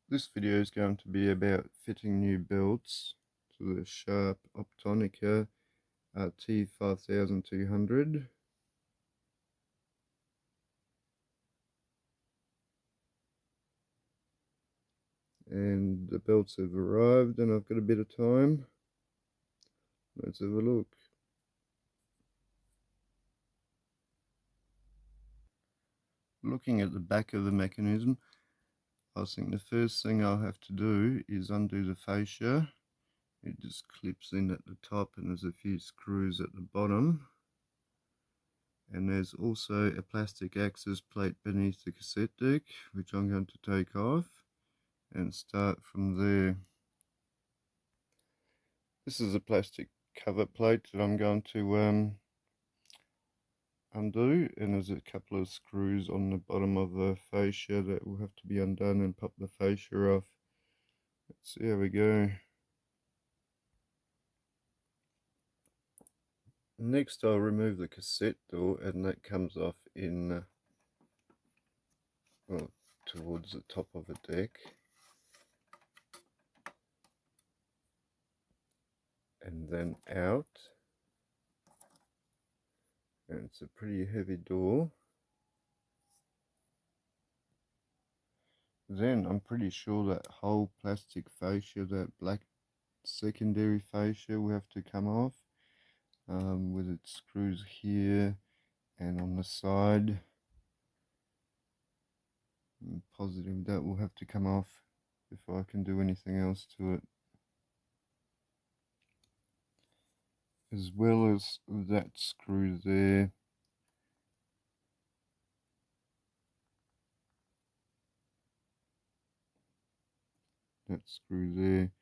This video is going to be about fitting new belts to the Sharp Optonica RT-5200. And the belts have arrived and I've got a bit of time. Let's have a look. Looking at the back of the mechanism, I think the first thing I'll have to do is undo the fascia. It just clips in at the top and there's a few screws at the bottom. And there's also a plastic access plate beneath the cassette deck, which I'm going to take off and start from there. This is a plastic cover plate that I'm going to undo, and there's a couple of screws on the bottom of the fascia that will have to be undone and pop the fascia off. Let's see how we go. Next I'll remove the cassette door, and that comes off in well, towards the top of the deck. And then out. And it's a pretty heavy door. Then I'm pretty sure that whole plastic fascia, that black secondary fascia, will have to come off with its screws here and on the side. I'm positive that will have to come off before I can do anything else to it, as well as that screw there. That screw there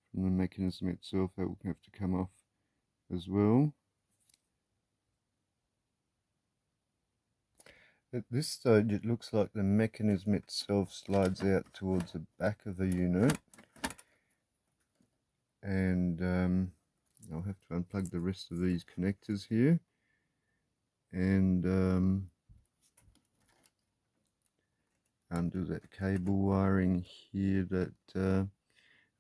from the mechanism itself, that will have to come off as well. At this stage it looks like the mechanism itself slides out towards the back of the unit, and I'll have to unplug the rest of these connectors here and undo that cable wiring here, that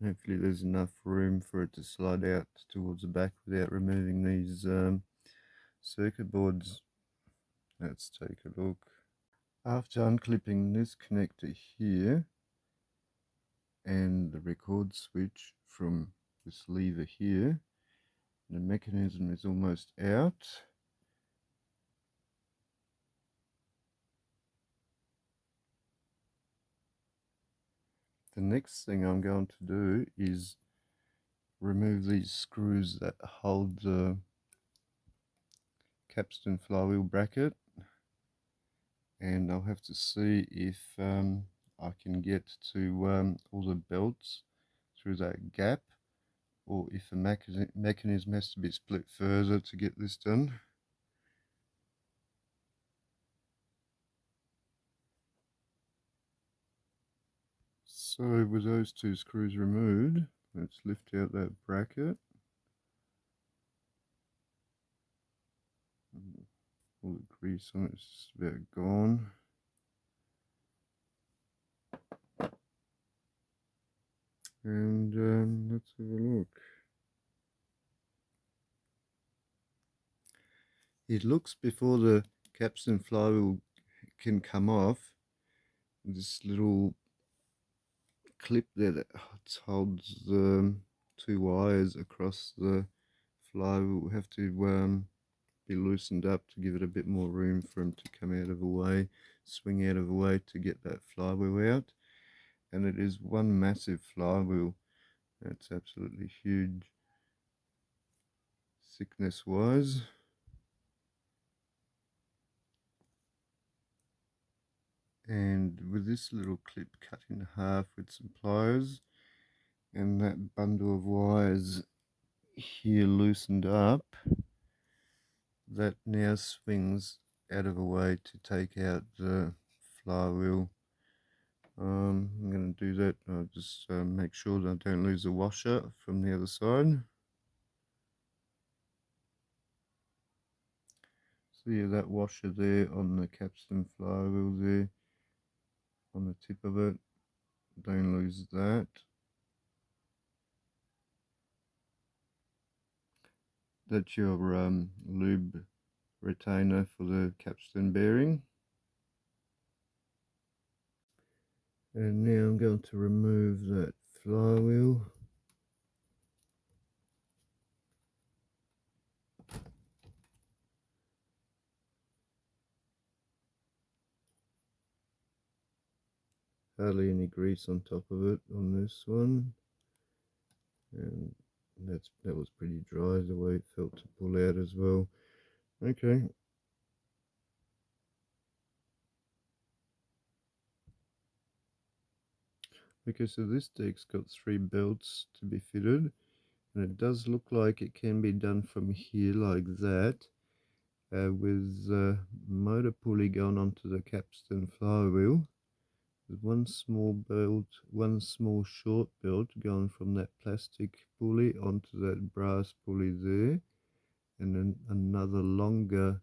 hopefully there's enough room for it to slide out towards the back without removing these circuit boards. Let's take a look. After unclipping this connector here and the record switch from this lever here, the mechanism is almost out. The next thing I'm going to do is remove these screws that hold the capstan flywheel bracket, and I'll have to see if I can get to all the belts through that gap, or if the mechanism has to be split further to get this done. So with those two screws removed, let's lift out that bracket. All the grease on it's about gone. And let's have a look. It looks, before the capstan flywheel can come off, this little clip there that holds the two wires across the flywheel will have to be loosened up to give it a bit more room for them to come out of the way, swing out of the way to get that flywheel out. And it is one massive flywheel. That's absolutely huge thickness wise. And with this little clip cut in half with some pliers and that bundle of wires here loosened up, that now swings out of the way to take out the flywheel. I'm going to do that. I'll just make sure that I don't lose the washer from the other side. So yeah, that washer there on the capstan flywheel there, on the tip of it, don't lose that. That's your lube retainer for the capstan bearing. And now I'm going to remove that flywheel. Hardly any grease on top of it on this one. And that was pretty dry the way it felt to pull out as well. Okay. Okay, so this deck's got 3 belts to be fitted, and it does look like it can be done from here like that, with motor pulley going onto the capstan flywheel. There's one small belt, one small short belt going from that plastic pulley onto that brass pulley there, and then another longer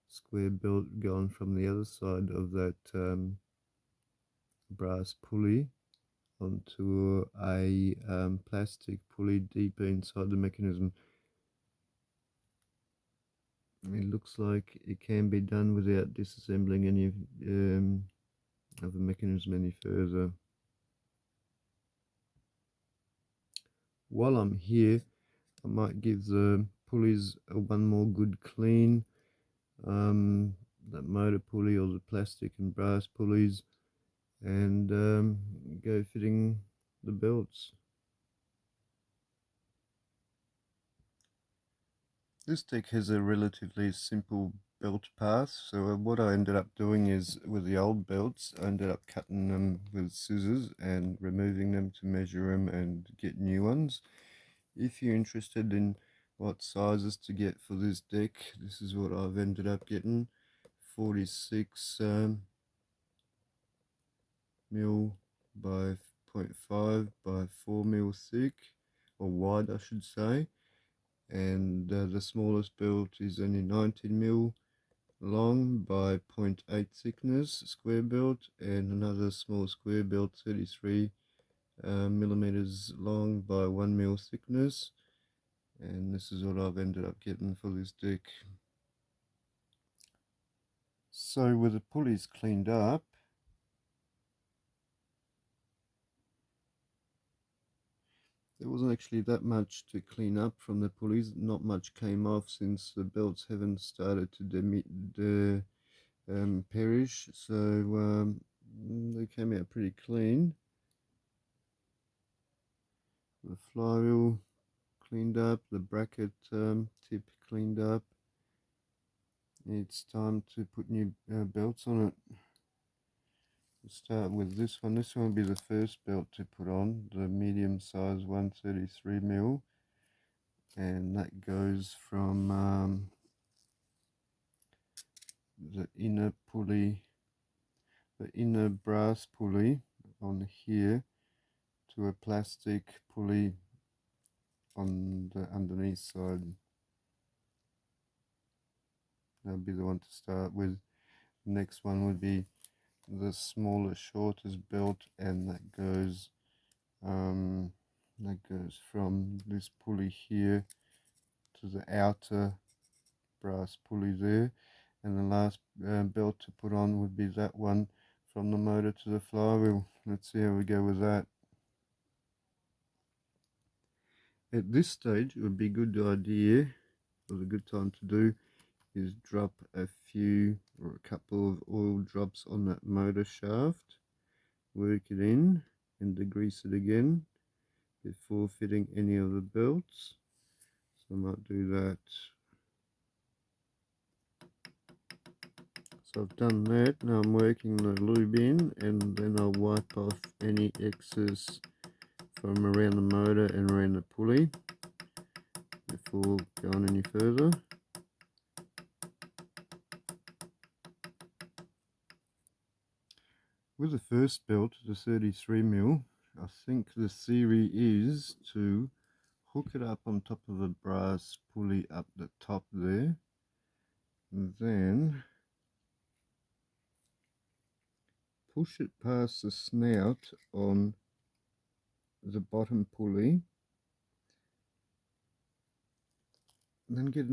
square belt going from the other side of that brass pulley onto a plastic pulley deeper inside the mechanism. It looks like it can be done without disassembling any of the mechanism any further. While I'm here, I might give the pulleys one more good clean. That motor pulley or the plastic and brass pulleys, and go fitting the belts. This deck has a relatively simple belt path, so what I ended up doing is, with the old belts, I ended up cutting them with scissors and removing them to measure them and get new ones. If you're interested in what sizes to get for this deck, this is what I've ended up getting. 46 mil by 0.5 by 4 mil thick, or wide I should say, and the smallest belt is only 19 mil long by 0.8 thickness square belt, and another small square belt 33 millimeters long by 1 mil thickness. And this is what I've ended up getting for this deck. So with the pulleys cleaned up, there wasn't actually that much to clean up from the pulleys. Not much came off since the belts haven't started to perish, so they came out pretty clean. The flywheel cleaned up, the bracket tip cleaned up. It's time to put new belts on it. We'll start with this one. This one will be the first belt to put on, the medium size 133 mil, and that goes from the inner pulley, the inner brass pulley on here, to a plastic pulley on the underneath side. That'll be the one to start with. The next one would be the smaller, shortest belt, and that goes from this pulley here to the outer brass pulley there. And the last belt to put on would be that one from the motor to the flywheel. Let's see how we go with that. At this stage, it would be a good idea, or a good time to do, is drop a few or a couple of oil drops on that motor shaft, work it in and degrease it again before fitting any of the belts. So I might do that. So I've done that. Now I'm working the lube in, and then I'll wipe off any excess from around the motor and around the pulley before going any further. With the first belt, the 33 mil, I think the theory is to hook it up on top of a brass pulley up the top there, and then push it past the snout on the bottom pulley, and then get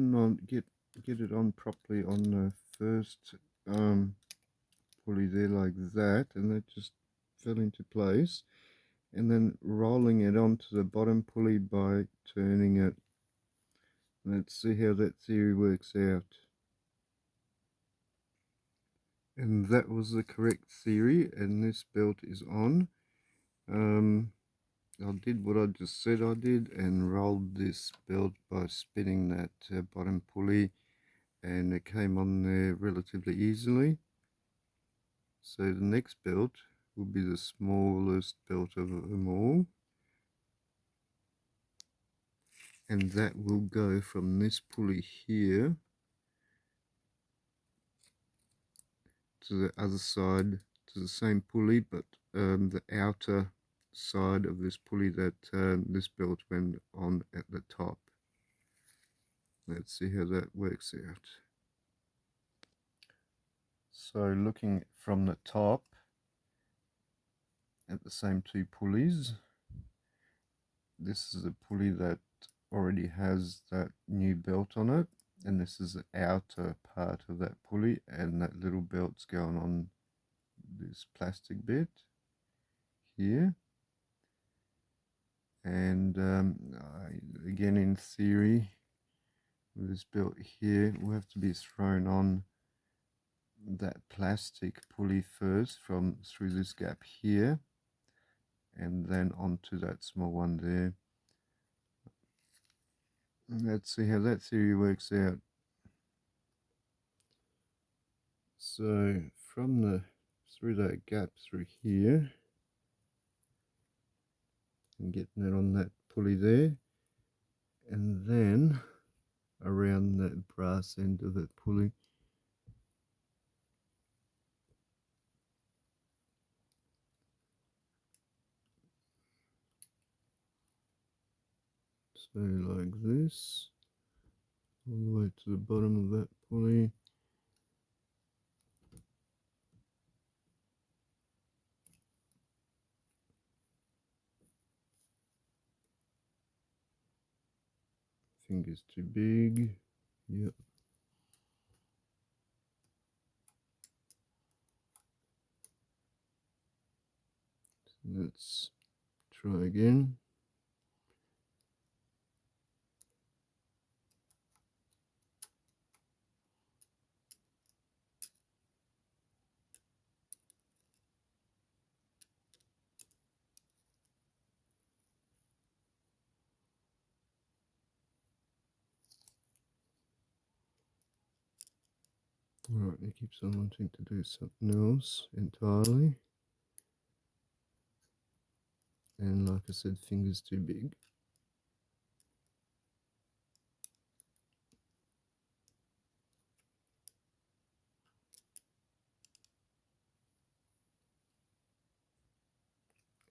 it on properly on the first pulley there like that, and that just fell into place, and then rolling it onto the bottom pulley by turning it. Let's see how that theory works out. And that was the correct theory, and this belt is on. I did what I just said I did and rolled this belt by spinning that bottom pulley, and it came on there relatively easily. So the next belt will be the smallest belt of them all, and that will go from this pulley here to the other side, to the same pulley, but the outer side of this pulley that this belt went on at the top. Let's see how that works out. So looking from the top at the same two pulleys, this is a pulley that already has that new belt on it, and this is the outer part of that pulley, and that little belt's going on this plastic bit here. And again, in theory, with this belt here, will have to be thrown on that plastic pulley first from through this gap here, and then onto that small one there. Let's see how that theory works out. So from through that gap through here, and getting it on that pulley there, and then around that brass end of that pulley. So like this, all the way to the bottom of that pulley. Finger's too big. Yep. So let's try again. Alright, it keeps on wanting to do something else entirely. And like I said, finger's too big.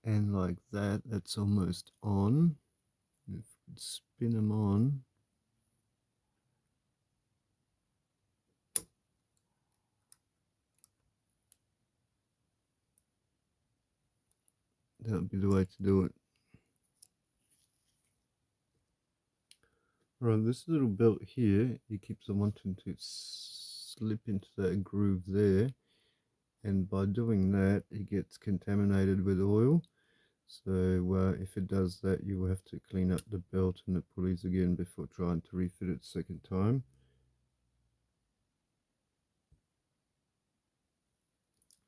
And like that, that's almost on. If we spin them on, that would be the way to do it. Right, this little belt here, it keeps on wanting to slip into that groove there, and by doing that, it gets contaminated with oil. So if it does that, you will have to clean up the belt and the pulleys again before trying to refit it a second time.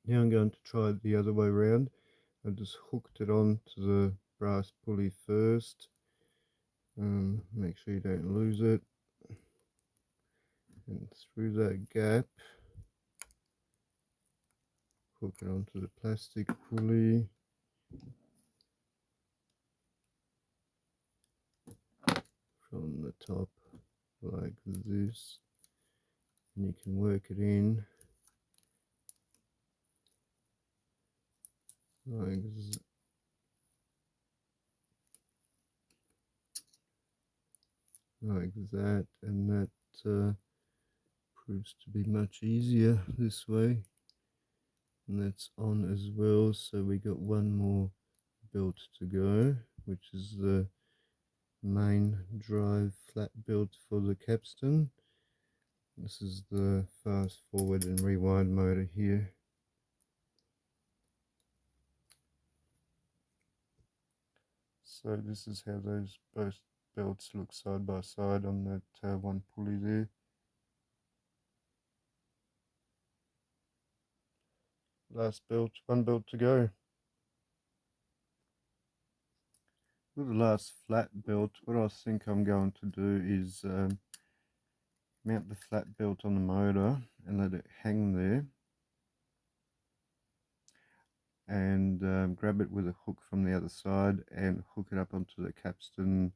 Now I'm going to try it the other way around. I just hooked it on to the brass pulley first. Make sure you don't lose it. And through that gap, hook it onto the plastic pulley. From the top, like this. And you can work it in like that, and that proves to be much easier this way. and that's on as well. So we got one more belt to go, which is the main drive flat belt for the capstan. This is the fast forward and rewind motor here. So this is how those both belts look side by side on that one pulley there. Last belt, one belt to go. With the last flat belt, what I think I'm going to do is mount the flat belt on the motor and let it hang there, and grab it with a hook from the other side and hook it up onto the capstan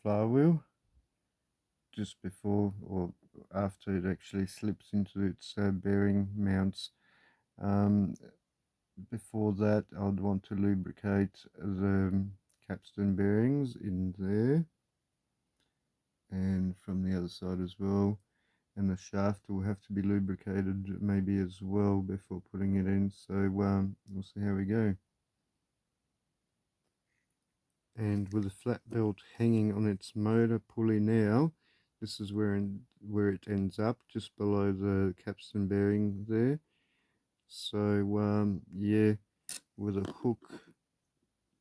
flywheel just before or after it actually slips into its bearing mounts. Before that, I'd want to lubricate the capstan bearings in there and from the other side as well, and the shaft will have to be lubricated maybe as well before putting it in, so we'll see how we go. And with the flat belt hanging on its motor pulley now, this is where it ends up, just below the capstan bearing there. So yeah, with a hook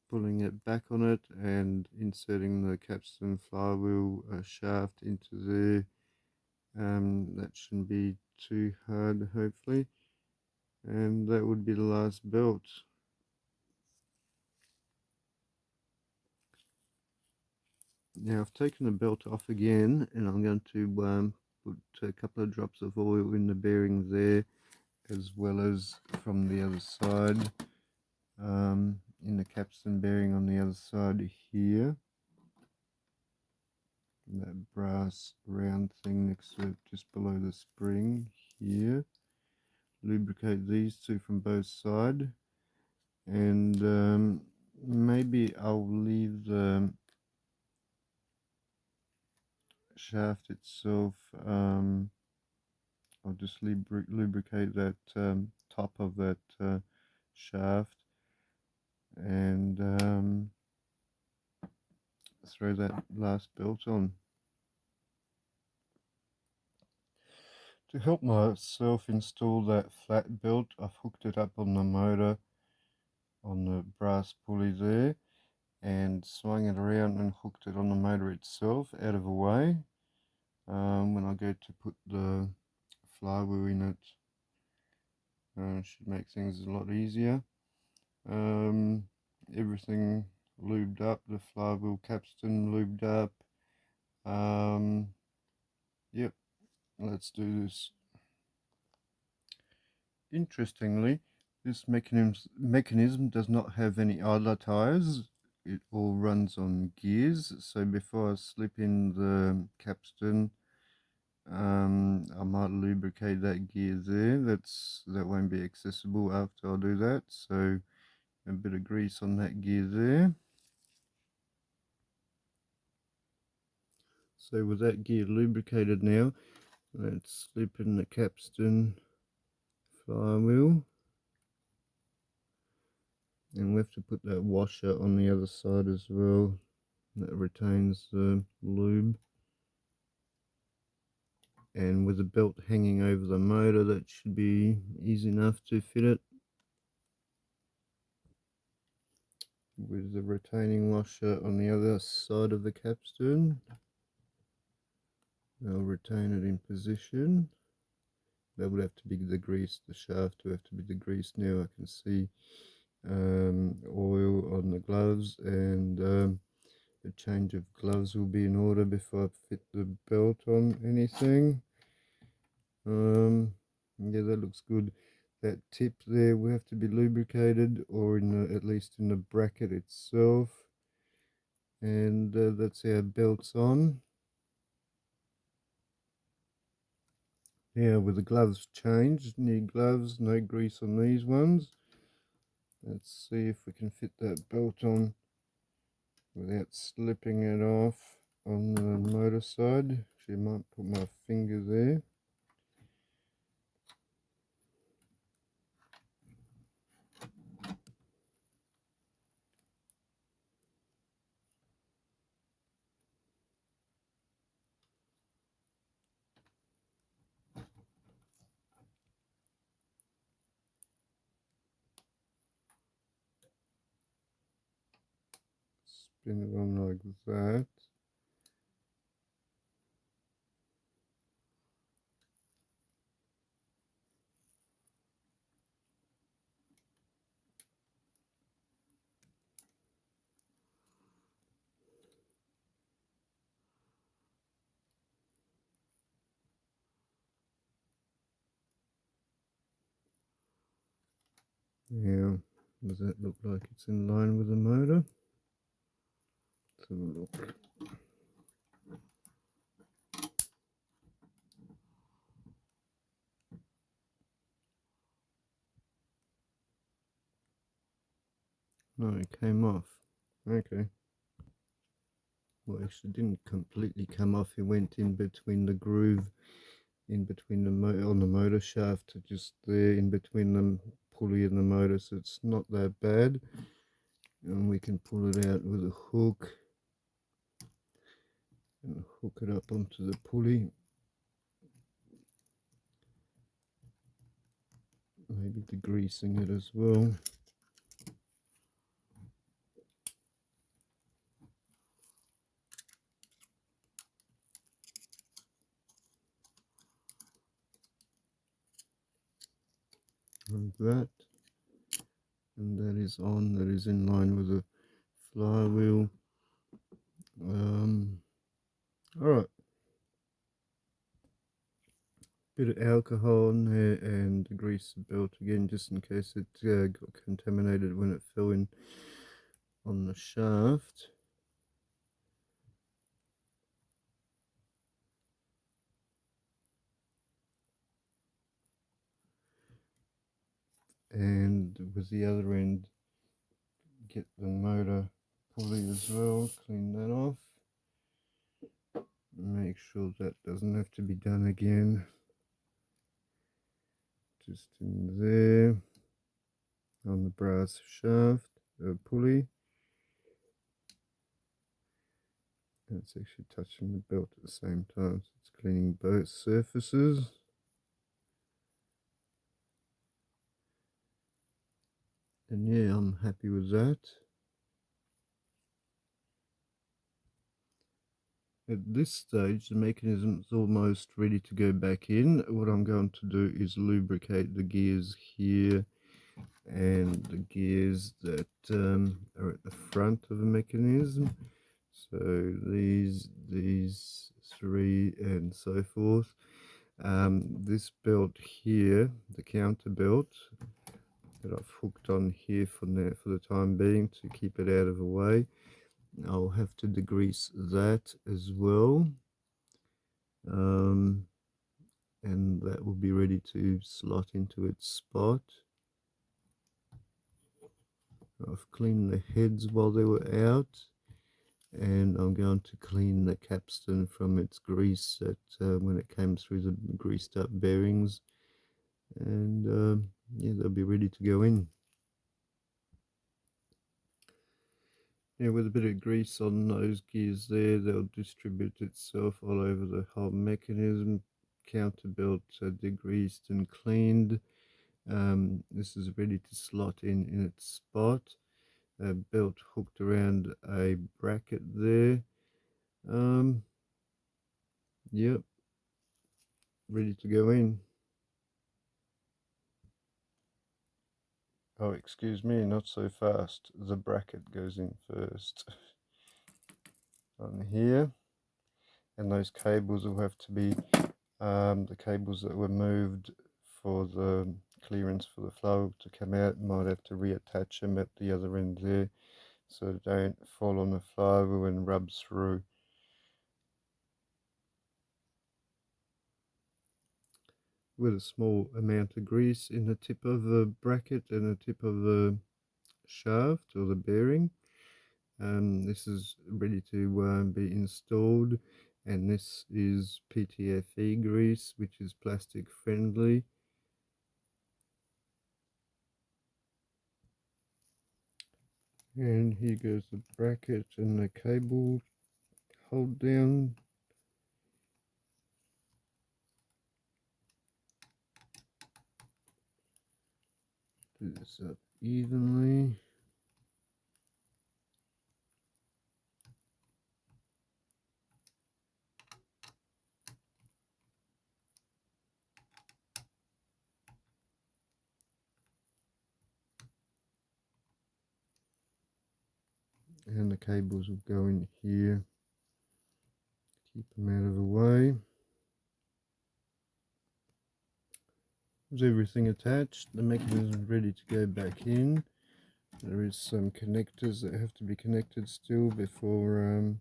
pulling it back on it and inserting the capstan flywheel shaft into there. That shouldn't be too hard, hopefully, and that would be the last belt. Now I've taken the belt off again, and I'm going to put a couple of drops of oil in the bearing there, as well as from the other side, in the capstan bearing on the other side here. That brass round thing next to it, just below the spring here. Lubricate these two from both sides, and maybe I'll leave the shaft itself, I'll just lubricate that top of that shaft, and throw that last belt on. To help myself install that flat belt, I've hooked it up on the motor on the brass pulley there, and swung it around and hooked it on the motor itself out of the way. When I go to put the flywheel in it, should make things a lot easier. Everything lubed up, the flywheel capstan lubed up. Yep, let's do this. Interestingly, this mechanism does not have any idler tires. It all runs on gears, so before I slip in the capstan, I might lubricate that gear there. That won't be accessible after I do that, so a bit of grease on that gear there. So with that gear lubricated now, let's slip in the capstan flywheel, and we have to put that washer on the other side as well, that retains the lube. And with the belt hanging over the motor, that should be easy enough to fit it. With the retaining washer on the other side of the capstan, I'll retain it in position. That would have to be the grease, the shaft will have to be the grease now. I can see oil on the gloves, and a change of gloves will be in order before I fit the belt on anything. Yeah, that looks good. That tip there will have to be lubricated, or at least in the bracket itself. And that's our belts on. Now with the gloves changed, new gloves, no grease on these ones. Let's see if we can fit that belt on without slipping it off on the motor side. Actually, I might put my finger there. spin it on like that. Now, does that look like it's in line with the motor? Let's have a look. No, it came off. Okay. Well, actually didn't completely come off. It went in between the groove, in between the on the motor shaft, just there in between the pulley and the motor, so it's not that bad. And we can pull it out with a hook and hook it up onto the pulley. Maybe degreasing it as well. Like that. And that is on, that is in line with the flywheel. Alright. Bit of alcohol in there and grease the belt again just in case it got contaminated when it fell in on the shaft. And with the other end, get the motor pulley as well, clean that off. Make sure that doesn't have to be done again. Just in there on the brass shaft, pulley. And it's actually touching the belt at the same time, so it's cleaning both surfaces. And yeah, I'm happy with that. At this stage, the mechanism is almost ready to go back in. What I'm going to do is lubricate the gears here and the gears that are at the front of the mechanism. So these three and so forth. This belt here, the counter belt that I've hooked on here for the time being to keep it out of the way. I'll have to degrease that as well. And that will be ready to slot into its spot. I've cleaned the heads while they were out, and I'm going to clean the capstan from its grease when it came through the greased up bearings, and yeah, they'll be ready to go in. Yeah, with a bit of grease on those gears there, they'll distribute itself all over the whole mechanism. Counter belt degreased and cleaned. This is ready to slot in its spot. Belt hooked around a bracket there. Yep, ready to go in. Oh, excuse me, not so fast. The bracket goes in first on here, and those cables will have to be the cables that were moved for the clearance for the flow to come out. Might have to reattach them at the other end there so they don't fall on the flywheel and rub through. With a small amount of grease in the tip of the bracket and the tip of the shaft or the bearing. This is ready to be installed, and this is PTFE grease, which is plastic friendly. And here goes the bracket and the cable hold down. Do this up evenly. and the cables will go in here. Keep them out of the way. There's everything attached. The mechanism is ready to go back in. There is some connectors that have to be connected still before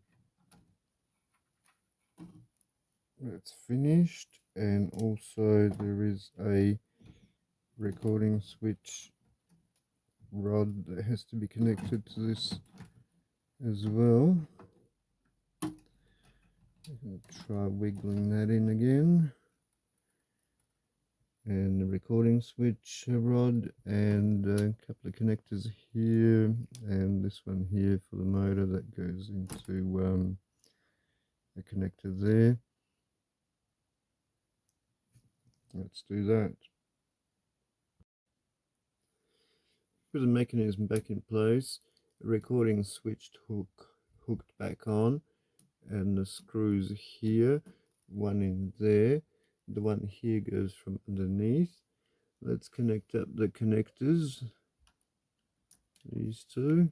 it's finished, and also there is a recording switch rod that has to be connected to this as well. Try wiggling that in again, and the recording switch rod, and a couple of connectors here, and this one here for the motor that goes into a connector there. Let's do that. Put the mechanism back in place, the recording switch hooked back on, and the screws here, one in there, the one here goes from underneath. Let's connect up the connectors, these two,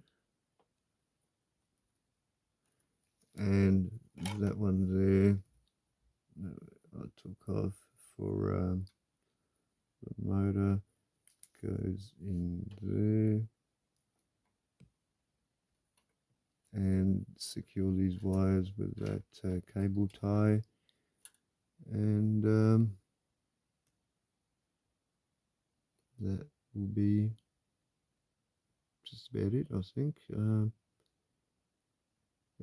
and that one there I took off for the motor goes in there, and secure these wires with that cable tie, and that will be just about it, I think,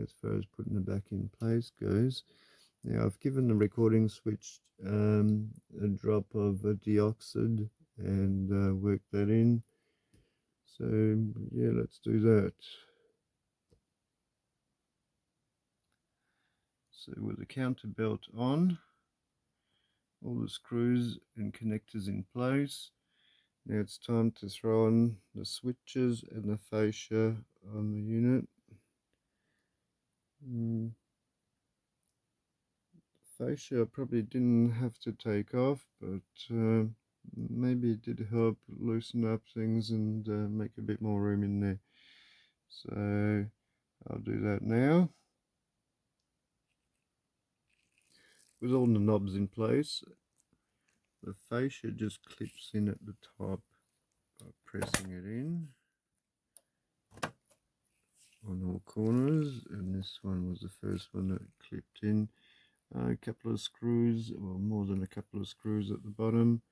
as far as putting it back in place goes. Now I've given the recording switch a drop of deoxide and worked that in. So yeah, let's do that. So with the counter belt on, all the screws and connectors in place, now it's time to throw on the switches and the fascia on the unit. Fascia I probably didn't have to take off, but maybe it did help loosen up things and make a bit more room in there. So I'll do that now. With all the knobs in place, the fascia just clips in at the top by pressing it in on all corners, and this one was the first one that clipped in. A couple of screws, or more than a couple of screws at the bottom,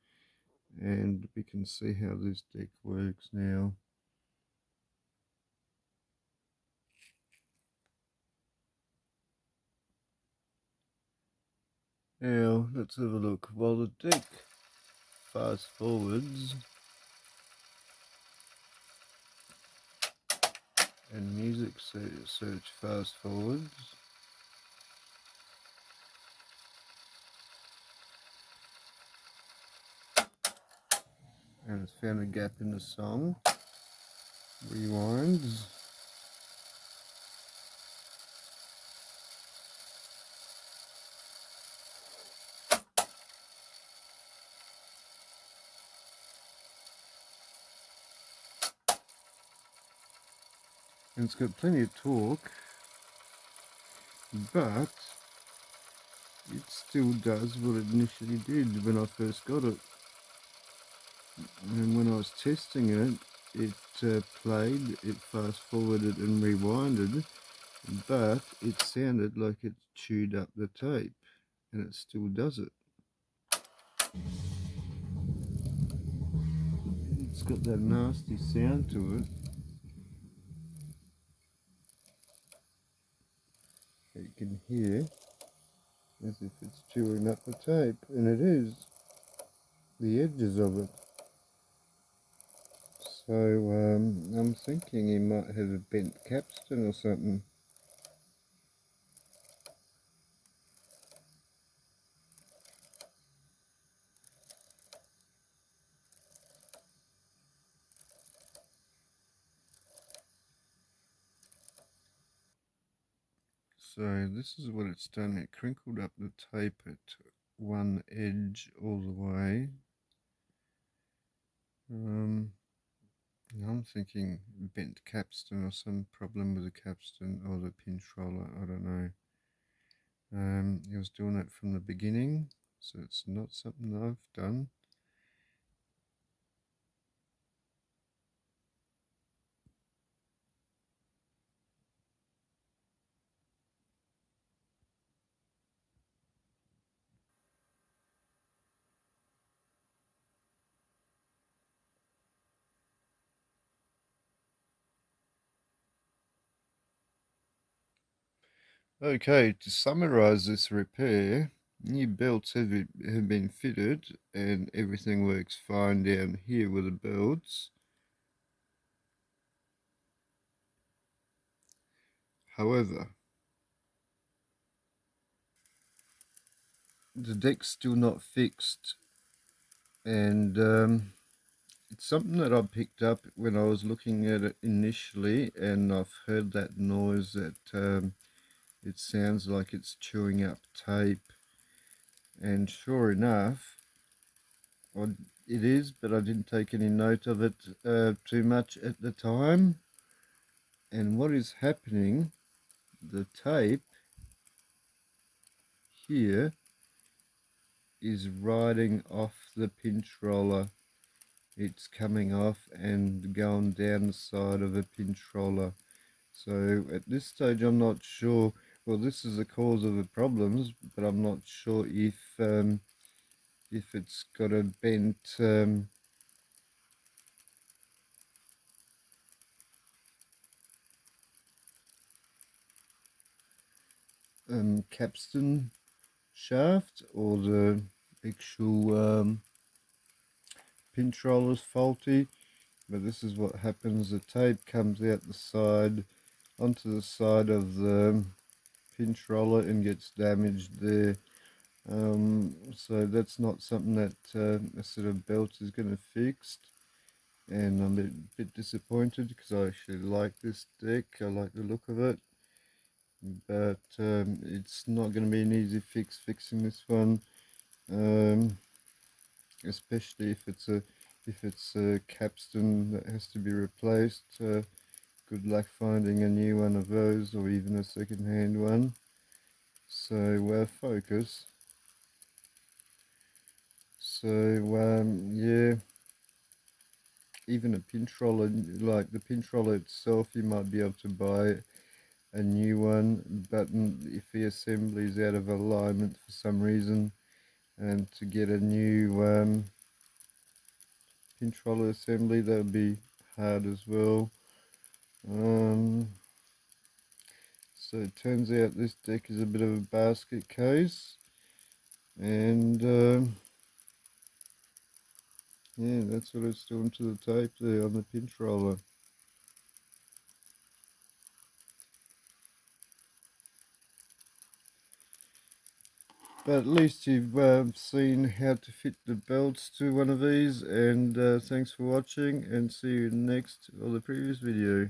and we can see how this deck works now. Now let's have a look. While the deck fast forwards and music search fast forwards, and it's found a gap in the song, rewinds, and it's got plenty of torque, but it still does what it initially did when I first got it. And when I was testing it, it played, it fast forwarded and rewinded, but it sounded like it chewed up the tape, and it still does it. It's got that nasty sound to it. You can hear as if it's chewing up the tape, and it is, the edges of it. So I'm thinking he might have a bent capstan or something. So this is what it's done. It crinkled up the tape at one edge all the way. I'm thinking bent capstan or some problem with the capstan or the pinch roller, I don't know. He was doing it from the beginning, so it's not something that I've done. Okay, to summarize this repair, new belts have been fitted and everything works fine down here with the belts. However, the deck's still not fixed, and it's something that I picked up when I was looking at it initially, and I've heard that noise that it sounds like it's chewing up tape, and sure enough, it is, but I didn't take any note of it too much at the time. And what is happening, the tape here is riding off the pinch roller. It's coming off and going down the side of a pinch roller. So at this stage I'm not sure, well, this is the cause of the problems, but I'm not sure if it's got a bent capstan shaft or the actual pinch roller is faulty. But this is what happens, the tape comes out the side onto the side of the pinch roller and gets damaged there. So that's not something that a set of belts is going to fix, and I'm a bit disappointed because I actually like this deck. I like the look of it, but it's not going to be an easy fix fixing this one, especially if it's a capstan that has to be replaced. Good luck finding a new one of those, or even a second-hand one. So focus. So yeah, even a pinch roller, like the pinch roller itself, you might be able to buy a new one, but if the assembly is out of alignment for some reason, and to get a new pinch roller assembly, that would be hard as well. So it turns out this deck is a bit of a basket case, and yeah, that's what it's doing to the tape there on the pinch roller. But at least you've seen how to fit the belts to one of these, and thanks for watching, and see you next or the previous video.